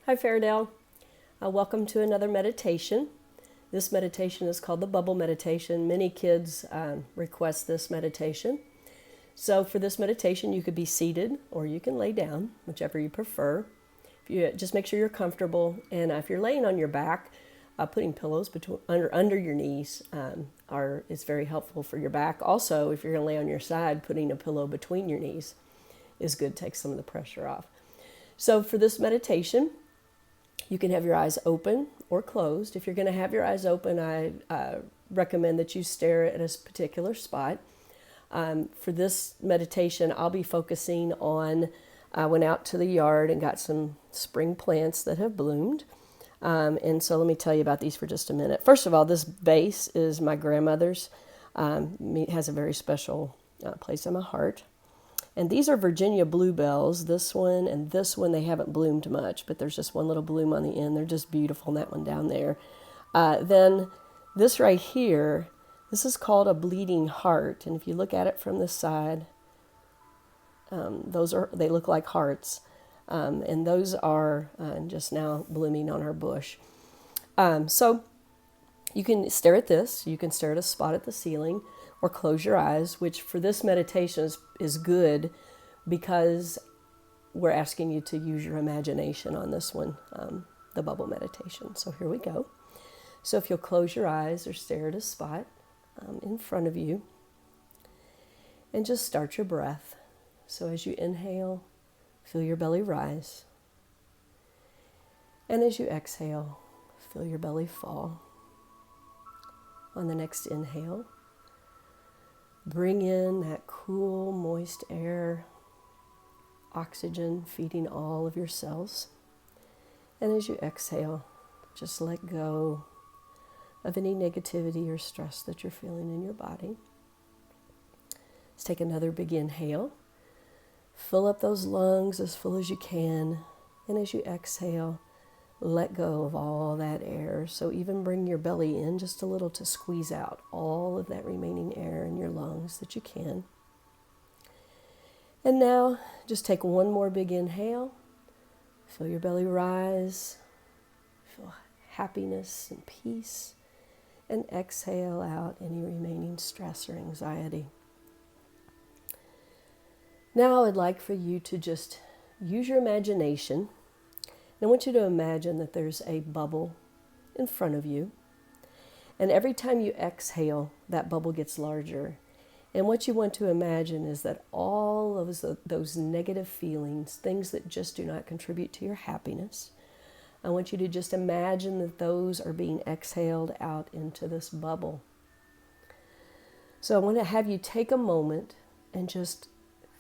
Hi, Fairdale. Welcome to another meditation. This meditation is called the bubble meditation. Many kids request this meditation. So for this meditation, you could be seated or you can lay down, whichever you prefer. If you just make sure you're comfortable, and if you're laying on your back, putting pillows under your knees is very helpful for your back. Also, if you're going to lay on your side, putting a pillow between your knees is good. Takes some of the pressure off. So for this meditation, you can have your eyes open or closed. If you're going to have your eyes open, I recommend that you stare at a particular spot. For this meditation, I'll be focusing on, I went out to the yard and got some spring plants that have bloomed. And so let me tell you about these for just a minute. First of all, this vase is my grandmother's. It has a very special place in my heart. And these are Virginia bluebells. This one and this one, they haven't bloomed much, but there's just one little bloom on the end. They're just beautiful, and that one down there. Then this right here, this is called a bleeding heart. And if you look at it from this side, they look like hearts. And those are just now blooming on our bush. So you can stare at this. You can stare at a spot at the ceiling or close your eyes, which for this meditation is good because we're asking you to use your imagination on this one, the bubble meditation. So here we go. So if you'll close your eyes or stare at a spot in front of you and just start your breath. So as you inhale, feel your belly rise. And as you exhale, feel your belly fall. On the next inhale, bring in that cool, moist air, oxygen feeding all of your cells. And as you exhale, just let go of any negativity or stress that you're feeling in your body. Let's take another big inhale. Fill up those lungs as full as you can. And as you exhale, let go of all that air. So even bring your belly in just a little to squeeze out all of that remaining air in your lungs that you can. And now just take one more big inhale. Feel your belly rise. Feel happiness and peace. And exhale out any remaining stress or anxiety. Now I'd like for you to just use your imagination. I want you to imagine that there's a bubble in front of you. And every time you exhale, that bubble gets larger. And what you want to imagine is that all of those negative feelings, things that just do not contribute to your happiness, I want you to just imagine that those are being exhaled out into this bubble. So I want to have you take a moment and just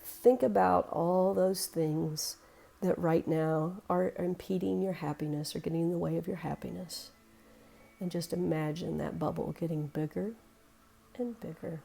think about all those things that right now are impeding your happiness or getting in the way of your happiness. And just imagine that bubble getting bigger and bigger.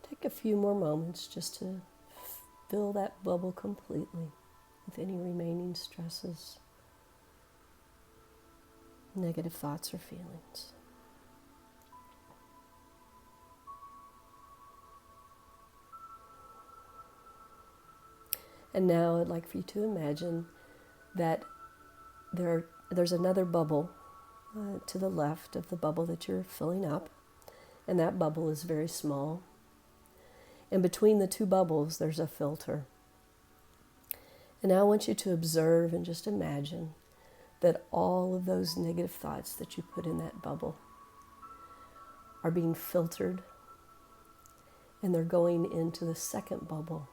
Take a few more moments just to fill that bubble completely with any remaining stresses, negative thoughts or feelings. And now I'd like for you to imagine that there's another bubble to the left of the bubble that you're filling up, and that bubble is very small. And between the two bubbles, there's a filter. And now I want you to observe and just imagine that all of those negative thoughts that you put in that bubble are being filtered, and they're going into the second bubble.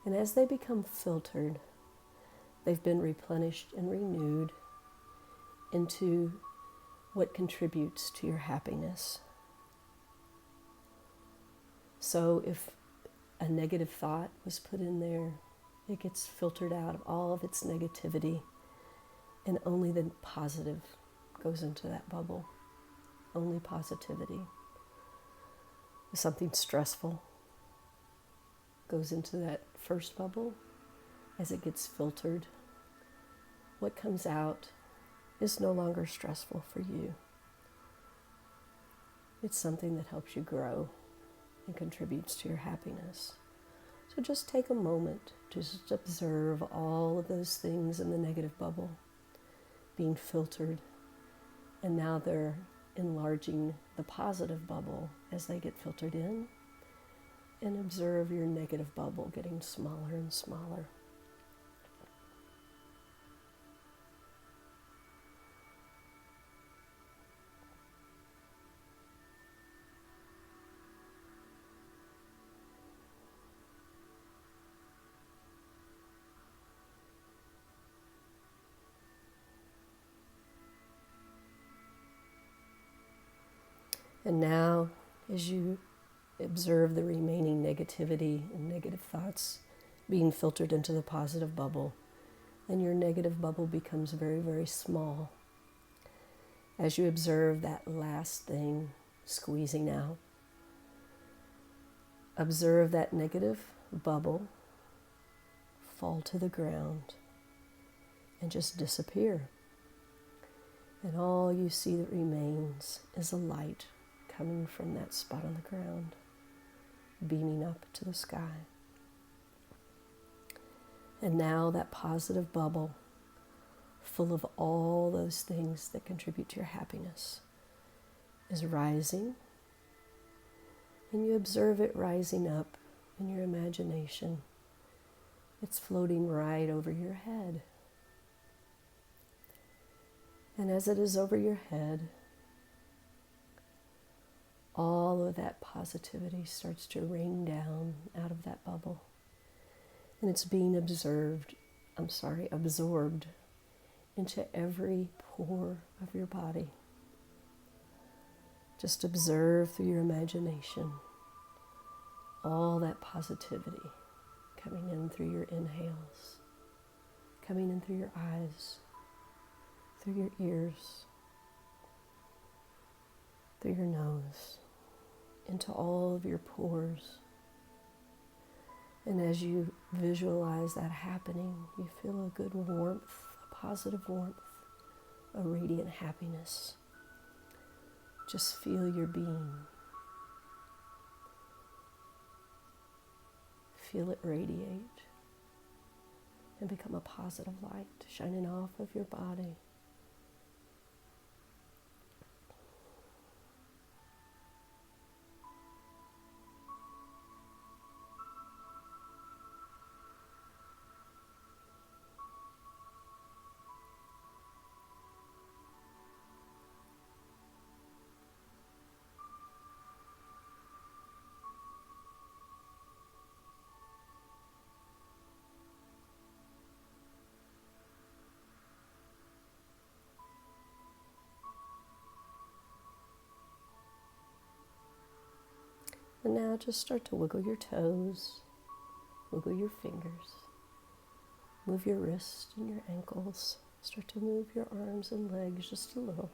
And as they become filtered, They've been replenished and renewed into what contributes to your happiness. So if a negative thought was put in there, it gets filtered out of all of its negativity, and only the positive goes into that bubble. Only positivity. If something stressful goes into that first bubble, as it gets filtered, what comes out is no longer stressful for you. It's something that helps you grow and contributes to your happiness. So just take a moment to just observe all of those things in the negative bubble being filtered, and now they're enlarging the positive bubble as they get filtered in, and observe your negative bubble getting smaller and smaller. And now, as you observe the remaining negativity and negative thoughts being filtered into the positive bubble, and your negative bubble becomes very, very small. As you observe that last thing squeezing out, observe that negative bubble fall to the ground and just disappear. And all you see that remains is a light coming from that spot on the ground, beaming up to the sky. And now that positive bubble, full of all those things that contribute to your happiness, is rising. And you observe it rising up in your imagination. It's floating right over your head. And as it is over your head, all of that positivity starts to rain down out of that bubble. And it's being absorbed into every pore of your body. Just observe through your imagination all that positivity coming in through your inhales, coming in through your eyes, through your ears, through your nose, into all of your pores. And as you visualize that happening, you feel a good warmth, a positive warmth, a radiant happiness. Just feel your being. Feel it radiate and become a positive light shining off of your body. And now just start to wiggle your toes, wiggle your fingers, move your wrists and your ankles. Start to move your arms and legs just a little.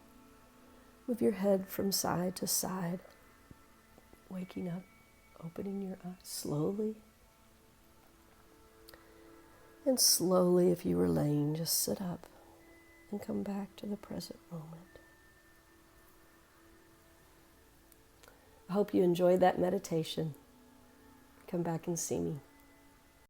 Move your head from side to side, waking up, opening your eyes slowly. And slowly, if you were laying, just sit up and come back to the present moment. I hope you enjoyed that meditation. Come back and see me.